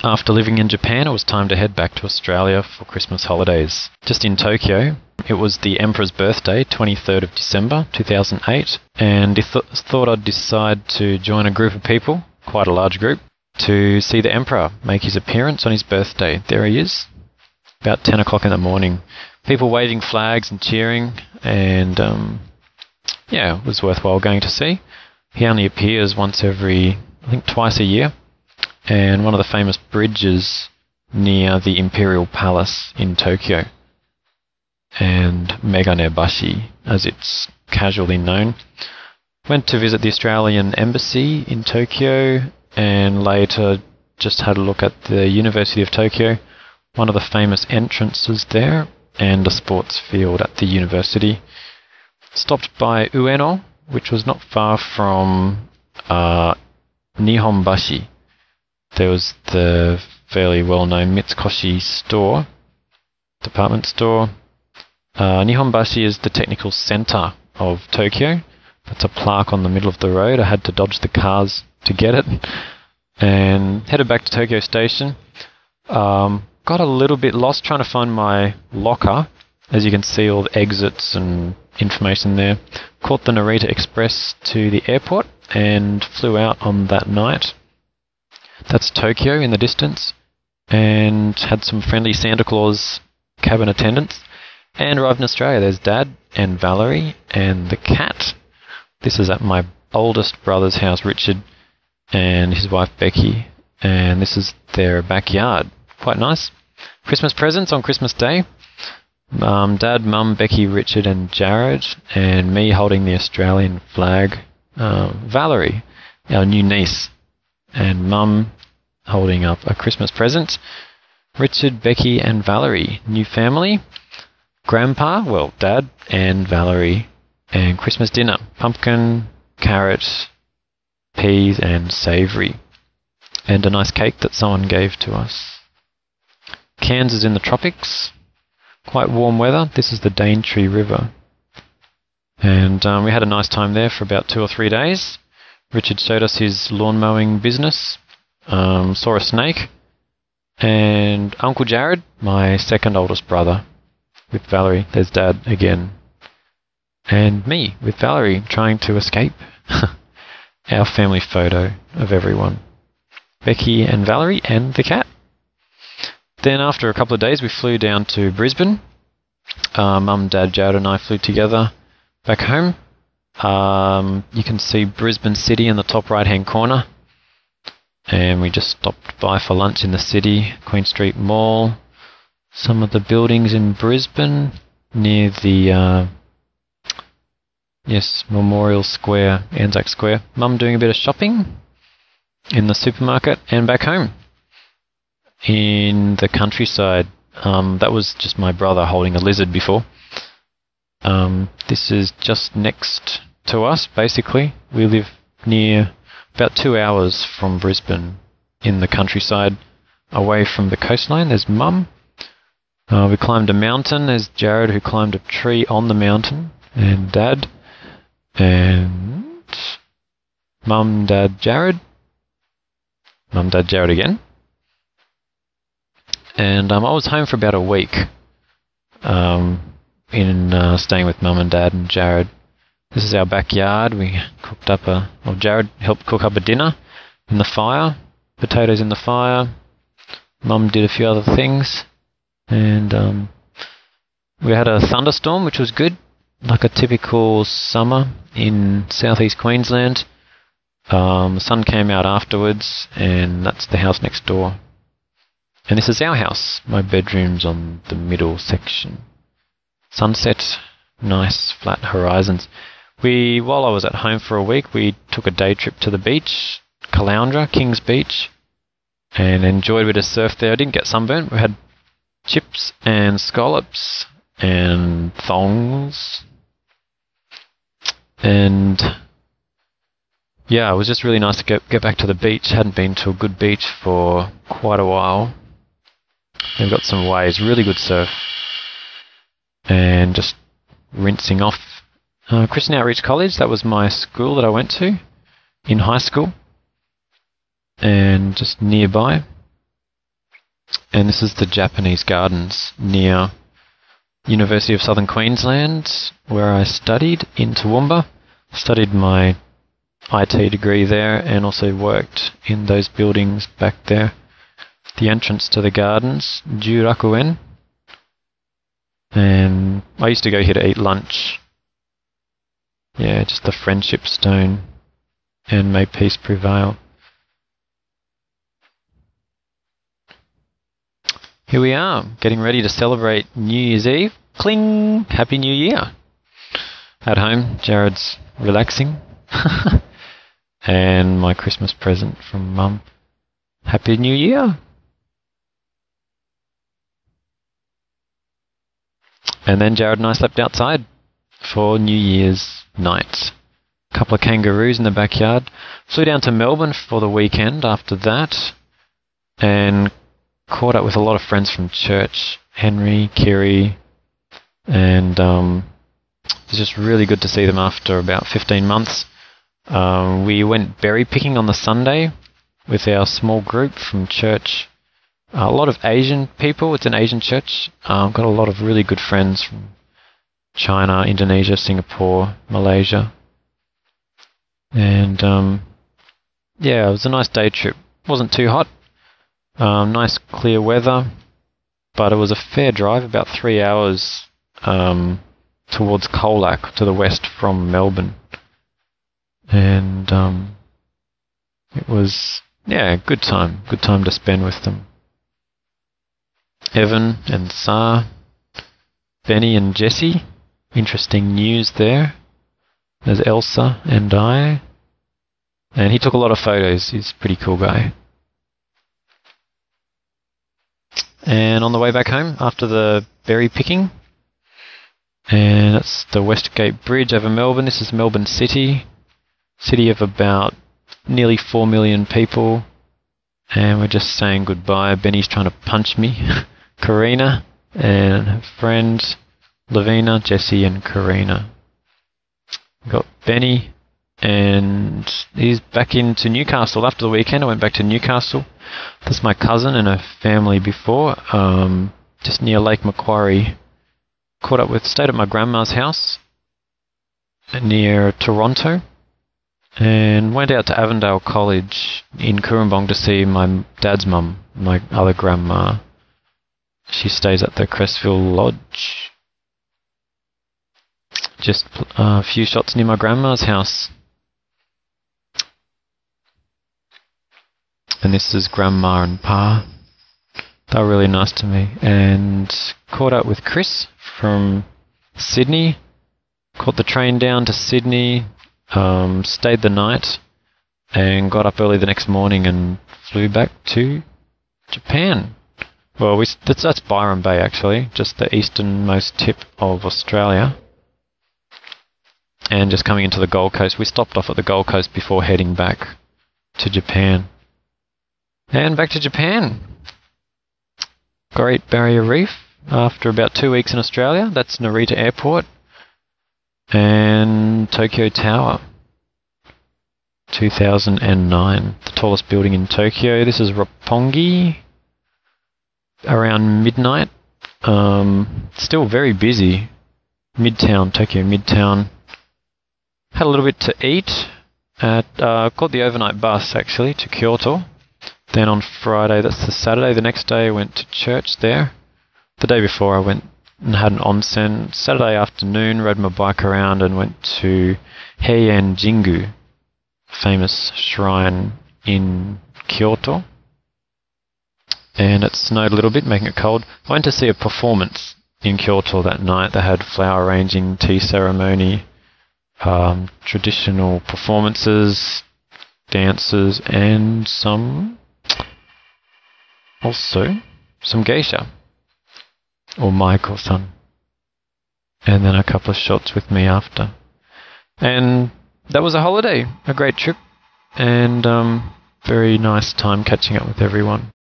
After living in Japan, it was time to head back to Australia for Christmas holidays. Just in Tokyo, it was the Emperor's birthday, 23rd of December 2008, and he thought I'd decide to join a group of people, quite a large group, to see the Emperor make his appearance on his birthday. There he is, about 10 o'clock in the morning. People waving flags and cheering, and it was worthwhile going to see. He only appears once every, I think twice a year, and one of the famous bridges near the Imperial Palace in Tokyo, and Meganebashi, as it's casually known. Went to visit the Australian Embassy in Tokyo, and later just had a look at the University of Tokyo, one of the famous entrances there, and a sports field at the university. Stopped by Ueno, which was not far from Nihonbashi. There was the fairly well-known Mitsukoshi store, department store. Nihonbashi is the technical center of Tokyo. That's a plaque on the middle of the road. I had to dodge the cars to get it. And headed back to Tokyo Station. Got a little bit lost trying to find my locker. As you can see, all the exits and information there. Caught the Narita Express to the airport and flew out on that night. That's Tokyo in the distance, and had some friendly Santa Claus cabin attendants, and arrived in Australia. There's Dad and Valerie and the cat. This is at my oldest brother's house, Richard, and his wife Becky, and this is their backyard. Quite nice. Christmas presents on Christmas Day. Dad, Mum, Becky, Richard and Jared, and me holding the Australian flag. Valerie, our new niece, and Mum holding up a Christmas present. Richard, Becky and Valerie, new family. Grandpa, well, Dad and Valerie, and Christmas dinner. Pumpkin, carrot, peas and savoury. And a nice cake that someone gave to us. Cairns is in the tropics. Quite warm weather. This is the Daintree River. And we had a nice time there for about 2 or 3 days. Richard showed us his lawn mowing business, saw a snake, and Uncle Jared, my second oldest brother, with Valerie. There's Dad again. And me, with Valerie, trying to escape. Our family photo of everyone. Becky and Valerie and the cat. Then after a couple of days we flew down to Brisbane. Mum, Dad, Jared and I flew together back home. You can see Brisbane City in the top right hand corner, and we just stopped by for lunch in the city, Queen Street Mall, some of the buildings in Brisbane near the Memorial Square, Anzac Square. Mum doing a bit of shopping in the supermarket, and back home in the countryside. That was just my brother holding a lizard before. This is just next to us, basically. We live near, about 2 hours from Brisbane, in the countryside, away from the coastline. There's Mum. We climbed a mountain. There's Jared, who climbed a tree on the mountain, and Dad, and Mum, Dad, Jared. Mum, Dad, Jared again. And I was home for about a week, staying with Mum and Dad and Jared. This is our backyard. We cooked up Jared helped cook up a dinner in the fire, potatoes in the fire. Mum did a few other things, and we had a thunderstorm, which was good, like a typical summer in southeast Queensland. The sun came out afterwards, and that's the house next door. And this is our house. My bedroom's on the middle section. Sunset, nice flat horizons. While I was at home for a week, we took a day trip to the beach, Caloundra, Kings Beach, and enjoyed a bit of surf there. I didn't get sunburnt. We had chips and scallops and thongs. And yeah, it was just really nice to get back to the beach. Hadn't been to a good beach for quite a while. They've got some waves, really good surf. And just rinsing off. Christian Outreach College, that was my school that I went to in high school. And just nearby. And this is the Japanese Gardens near University of Southern Queensland, where I studied in Toowoomba. Studied my IT degree there and also worked in those buildings back there. The entrance to the gardens, Jurakuen. And I used to go here to eat lunch. Yeah, just the friendship stone. And may peace prevail. Here we are, getting ready to celebrate New Year's Eve. Cling! Happy New Year! At home, Jared's relaxing. And my Christmas present from Mum. Happy New Year! And then Jared and I slept outside for New Year's night. A couple of kangaroos in the backyard. Flew down to Melbourne for the weekend after that. And caught up with a lot of friends from church. Henry, Kiri. And it was just really good to see them after about 15 months. We went berry picking on the Sunday with our small group from church. A lot of Asian people. It's an Asian church. Got a lot of really good friends from China, Indonesia, Singapore, Malaysia. And yeah, it was a nice day trip. Wasn't too hot. Nice clear weather. But it was a fair drive, about 3 hours towards Colac to the west from Melbourne. And it was, yeah, good time to spend with them. Evan and Sar, Benny and Jesse, interesting news there. There's Elsa and I, and he took a lot of photos, he's a pretty cool guy. And on the way back home, after the berry picking, and that's the Westgate Bridge over Melbourne. This is Melbourne City. City of about nearly 4 million people. And we're just saying goodbye. Benny's trying to punch me. Karina and her friend Lavina, Jessie and Karina. We've got Benny, and he's back into Newcastle after the weekend. I went back to Newcastle. That's my cousin and her family before, just near Lake Macquarie. Stayed at my grandma's house near Toronto, and went out to Avondale College in Cooranbong to see my dad's mum, my other grandma. She stays at the Crestville Lodge. Just a few shots near my grandma's house. And this is Grandma and Pa. They were really nice to me. And caught up with Chris from Sydney. Caught the train down to Sydney. Stayed the night. And got up early the next morning and flew back to Japan. Well, that's Byron Bay, actually. Just the easternmost tip of Australia. And just coming into the Gold Coast. We stopped off at the Gold Coast before heading back to Japan. And back to Japan. Great Barrier Reef after about 2 weeks in Australia. That's Narita Airport. And Tokyo Tower. 2009. The tallest building in Tokyo. This is Roppongi. Around midnight. Still very busy. Midtown, Tokyo Midtown. Had a little bit to eat. Caught the overnight bus, actually, to Kyoto. Then on Friday, that's the Saturday, the next day I went to church there. The day before I went and had an onsen. Saturday afternoon, rode my bike around and went to Heian Jingu, famous shrine in Kyoto. And it snowed a little bit, making it cold. I went to see a performance in Kyoto that night. They had flower arranging, tea ceremony, traditional performances, dances, and some geisha, or Maiko-san. And then a couple of shots with me after. And that was a holiday, a great trip, and very nice time catching up with everyone.